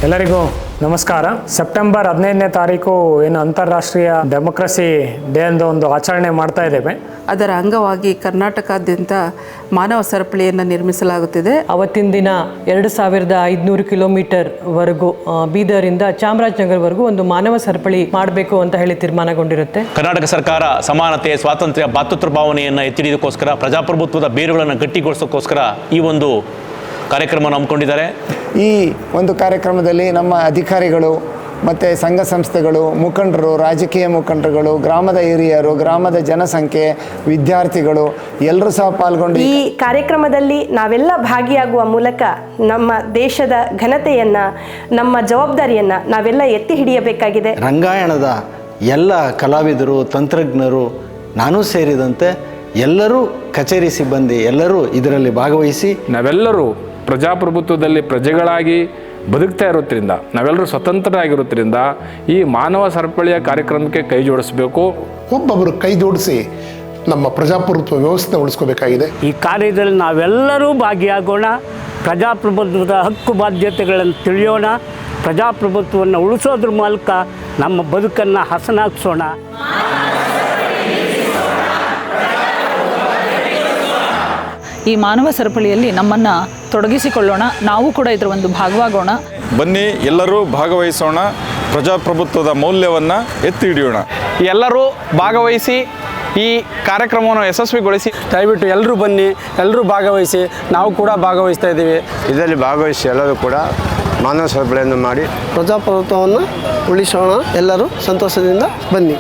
ಎಲ್ಲರಿಗೂ ನಮಸ್ಕಾರ. ಸೆಪ್ಟೆಂಬರ್ 15ನೇ ತಾರೀಕು ಏನು ಅಂತಾರಾಷ್ಟ್ರೀಯ ಡೆಮೋಕ್ರಸಿ ಡೇ ಎಂದು ಒಂದು ಆಚರಣೆ ಮಾಡ್ತಾ ಇದ್ದೇವೆ. ಅದರ ಅಂಗವಾಗಿ ಕರ್ನಾಟಕಾದ್ಯಂತ ಮಾನವ ಸರಪಳಿಯನ್ನು ನಿರ್ಮಿಸಲಾಗುತ್ತಿದೆ. ಅವತ್ತಿನ ದಿನ 2500 ಕಿಲೋಮೀಟರ್ವರೆಗೂ ಬೀದರಿಂದ ಚಾಮರಾಜನಗರವರೆಗೂ ಒಂದು ಮಾನವ ಸರಪಳಿ ಮಾಡಬೇಕು ಅಂತ ಹೇಳಿ ತೀರ್ಮಾನಗೊಂಡಿರುತ್ತೆ. ಕರ್ನಾಟಕ ಸರ್ಕಾರ ಸಮಾನತೆ, ಸ್ವಾತಂತ್ರ್ಯ, ಭಾತೃತ್ವ ಭಾವನೆಯನ್ನು ಎತ್ತಿ ಹಿಡಿಯೋದಕ್ಕೋಸ್ಕರ, ಪ್ರಜಾಪ್ರಭುತ್ವದ ಬೇರುಗಳನ್ನು ಗಟ್ಟಿಗೊಳಿಸೋಕ್ಕೋಸ್ಕರ ಈ ಒಂದು ಕಾರ್ಯಕ್ರಮ ಹಮ್ಮಿಕೊಂಡಿದ್ದಾರೆ. ಈ ಒಂದು ಕಾರ್ಯಕ್ರಮದಲ್ಲಿ ನಮ್ಮ ಅಧಿಕಾರಿಗಳು ಮತ್ತು ಸಂಘ ಸಂಸ್ಥೆಗಳು, ಮುಖಂಡರು, ರಾಜಕೀಯ ಮುಖಂಡರುಗಳು, ಗ್ರಾಮದ ಹಿರಿಯರು, ಗ್ರಾಮದ ಜನಸಂಖ್ಯೆ, ವಿದ್ಯಾರ್ಥಿಗಳು ಎಲ್ಲರೂ ಸಹ ಪಾಲ್ಗೊಂಡು ಈ ಕಾರ್ಯಕ್ರಮದಲ್ಲಿ ನಾವೆಲ್ಲ ಭಾಗಿಯಾಗುವ ಮೂಲಕ ನಮ್ಮ ದೇಶದ ಘನತೆಯನ್ನು, ನಮ್ಮ ಜವಾಬ್ದಾರಿಯನ್ನು ನಾವೆಲ್ಲ ಎತ್ತಿ ಹಿಡಿಯಬೇಕಾಗಿದೆ. ರಂಗಾಯಣದ ಎಲ್ಲ ಕಲಾವಿದರು, ತಂತ್ರಜ್ಞರು, ನಾನು ಸೇರಿದಂತೆ ಎಲ್ಲರೂ ಕಚೇರಿ ಸಿಬ್ಬಂದಿ ಎಲ್ಲರೂ ಇದರಲ್ಲಿ ಭಾಗವಹಿಸಿ ನಾವೆಲ್ಲರೂ ಪ್ರಜಾಪ್ರಭುತ್ವದಲ್ಲಿ ಪ್ರಜೆಗಳಾಗಿ ಬದುಕ್ತಾ ಇರೋದ್ರಿಂದ, ನಾವೆಲ್ಲರೂ ಸ್ವತಂತ್ರರಾಗಿರೋದ್ರಿಂದ ಈ ಮಾನವ ಸರಪಳಿಯ ಕಾರ್ಯಕ್ರಮಕ್ಕೆ ಕೈ ಜೋಡಿಸಬೇಕು. ಒಬ್ಬೊಬ್ಬರು ಕೈ ಜೋಡಿಸಿ ನಮ್ಮ ಪ್ರಜಾಪ್ರಭುತ್ವ ವ್ಯವಸ್ಥೆ ಉಳಿಸ್ಕೋಬೇಕಾಗಿದೆ. ಈ ಕಾರ್ಯದಲ್ಲಿ ನಾವೆಲ್ಲರೂ ಭಾಗಿಯಾಗೋಣ, ಪ್ರಜಾಪ್ರಭುತ್ವದ ಹಕ್ಕು ಬಾಧ್ಯತೆಗಳನ್ನು ತಿಳಿಯೋಣ, ಪ್ರಜಾಪ್ರಭುತ್ವವನ್ನು ಉಳಿಸೋದ್ರ ಮೂಲಕ ನಮ್ಮ ಬದುಕನ್ನು ಹಸನಾಗಿಸೋಣ. ಈ ಮಾನವ ಸರಪಳಿಯಲ್ಲಿ ನಮ್ಮನ್ನು ತೊಡಗಿಸಿಕೊಳ್ಳೋಣ, ನಾವು ಕೂಡ ಇದರ ಒಂದು ಭಾಗವಾಗೋಣ. ಬನ್ನಿ, ಎಲ್ಲರೂ ಭಾಗವಹಿಸೋಣ, ಪ್ರಜಾಪ್ರಭುತ್ವದ ಮೌಲ್ಯವನ್ನು ಎತ್ತಿ ಹಿಡಿಯೋಣ. ಎಲ್ಲರೂ ಭಾಗವಹಿಸಿ ಈ ಕಾರ್ಯಕ್ರಮವನ್ನು ಯಶಸ್ವಿಗೊಳಿಸಿ. ದಯವಿಟ್ಟು ಎಲ್ಲರೂ ಬನ್ನಿ, ಎಲ್ಲರೂ ಭಾಗವಹಿಸಿ. ನಾವು ಕೂಡ ಭಾಗವಹಿಸ್ತಾ ಇದ್ದೀವಿ. ಇದರಲ್ಲಿ ಭಾಗವಹಿಸಿ ಎಲ್ಲರೂ ಕೂಡ ಮಾನವ ಸರಪಳಿಯನ್ನು ಮಾಡಿ ಪ್ರಜಾಪ್ರಭುತ್ವವನ್ನು ಉಳಿಸೋಣ. ಎಲ್ಲರೂ ಸಂತೋಷದಿಂದ ಬನ್ನಿ.